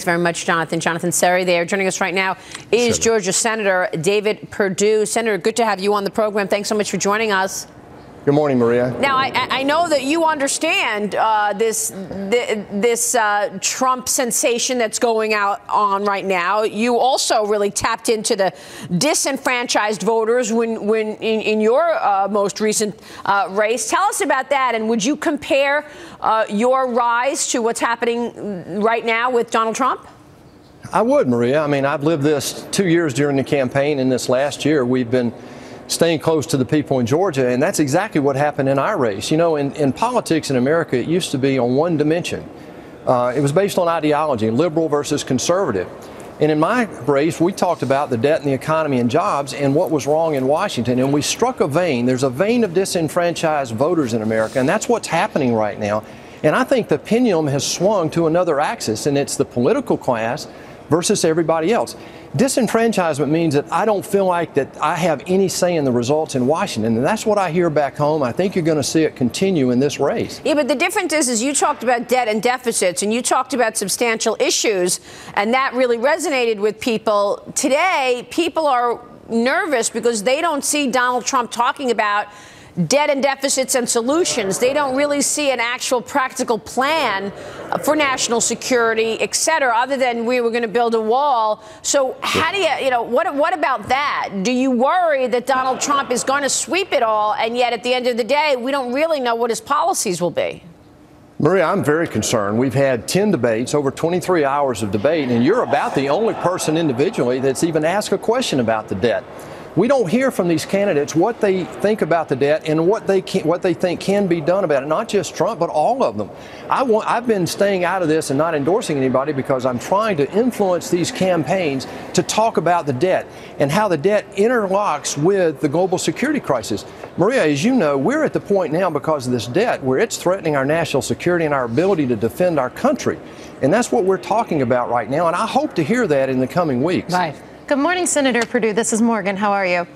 very much, Jonathan. Jonathan Serri there. Joining us right now is Georgia Senator David Perdue. Senator, good to have you on the program. Thanks so much for joining us. Good morning, Maria. Now, I know that you understand this Trump sensation that's going on right now. You also really tapped into the disenfranchised voters when in your most recent race. Tell us about that, and would you compare your rise to what's happening right now with Donald Trump? I would, Maria. I mean, I've lived this 2 years during the campaign, and this last year we've been staying close to the people in Georgia, and that's exactly what happened in our race. You know, in politics in America, it used to be on one dimension. It was based on ideology, liberal versus conservative. And in my race, we talked about the debt and the economy and jobs and what was wrong in Washington, and we struck a vein. There's a vein of disenfranchised voters in America, and that's what's happening right now. And I think the pendulum has swung to another axis, and it's the political class versus everybody else. Disenfranchisement means that I don't feel like that I have any say in the results in Washington, and that's what I hear back home. I think you're going to see it continue in this race. Yeah, but the difference is you talked about debt and deficits, and you talked about substantial issues, and that really resonated with people. Today, people are nervous because they don't see Donald Trump talking about debt and deficits and solutions. They don't really see an actual practical plan for national security, et cetera, other than we were going to build a wall. So how do what about that? Do you worry that Donald Trump is going to sweep it all, and yet at the end of the day, we don't really know what his policies will be? Maria, I'm very concerned. We've had 10 debates, over 23 hours of debate, and you're about the only person individually that's even asked a question about the debt. We don't hear from these candidates what they think about the debt and what they think can be done about it. Not just Trump, but all of them. I've been staying out of this and not endorsing anybody because I'm trying to influence these campaigns to talk about the debt and how the debt interlocks with the global security crisis. Maria, as you know, we're at the point now because of this debt where it's threatening our national security and our ability to defend our country. And that's what we're talking about right now. And I hope to hear that in the coming weeks. Right. Good morning, Senator Perdue. This is Morgan. How are you?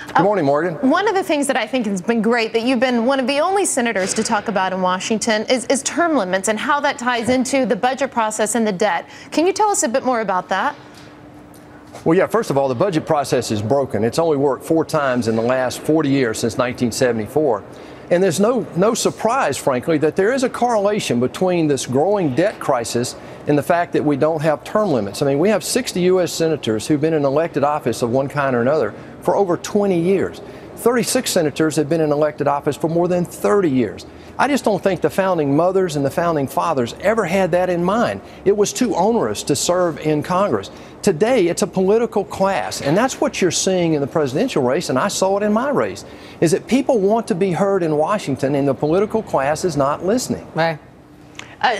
Good morning, Morgan. One of the things that I think has been great that you've been one of the only senators to talk about in Washington is term limits and how that ties into the budget process and the debt. Can you tell us a bit more about that? Well, yeah, first of all, the budget process is broken. It's only worked 4 times in the last 40 years since 1974. And there's no surprise, frankly, that there is a correlation between this growing debt crisis and the fact that we don't have term limits. I mean, we have 60 U.S. senators who've been in elected office of one kind or another for over 20 years. 36 senators have been in elected office for more than 30 years. I just don't think the founding mothers and the founding fathers ever had that in mind. It was too onerous to serve in Congress. Today, it's a political class, and that's what you're seeing in the presidential race, and I saw it in my race, is that people want to be heard in Washington, and the political class is not listening. Right.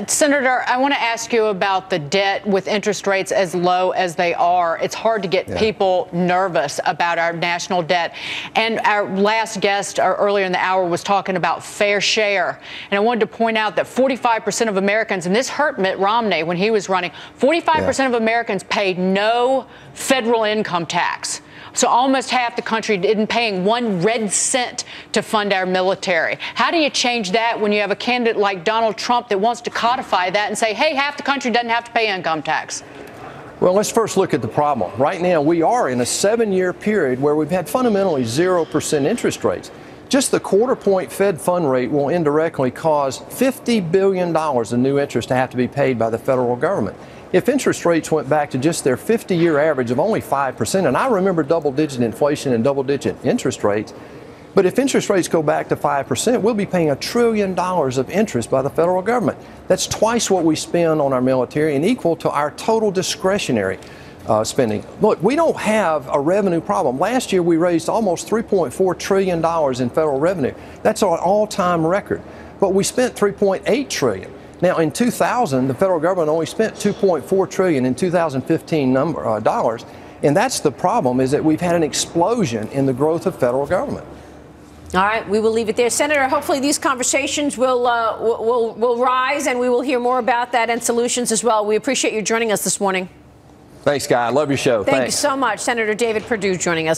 Senator, I want to ask you about the debt with interest rates as low as they are. It's hard to get people nervous about our national debt. And our last guest earlier in the hour was talking about fair share. And I wanted to point out that 45% of Americans, and this hurt Mitt Romney when he was running, 45% of Americans paid no federal income tax. So almost half the country isn't paying 1 red cent to fund our military. How do you change that when you have a candidate like Donald Trump that wants to codify that and say, hey, half the country doesn't have to pay income tax? Well, let's first look at the problem. Right now, we are in a 7-year period where we've had fundamentally 0% interest rates. Just the quarter-point Fed fund rate will indirectly cause $50 billion of new interest to have to be paid by the federal government. If interest rates went back to just their 50-year average of only 5%, and I remember double-digit inflation and double-digit interest rates, but if interest rates go back to 5%, we'll be paying $1 trillion of interest by the federal government. That's twice what we spend on our military and equal to our total discretionary spending. Look, we don't have a revenue problem. Last year, we raised almost $3.4 trillion in federal revenue. That's an all-time record. But we spent $3.8 trillion. Now, in 2000, the federal government only spent $2.4 trillion in 2015 dollars, and that's the problem, is that we've had an explosion in the growth of federal government. All right, we will leave it there. Senator, hopefully these conversations will rise, and we will hear more about that and solutions as well. We appreciate you joining us this morning. Thanks, Guy. I love your show. Thank you so much. Senator David Perdue joining us.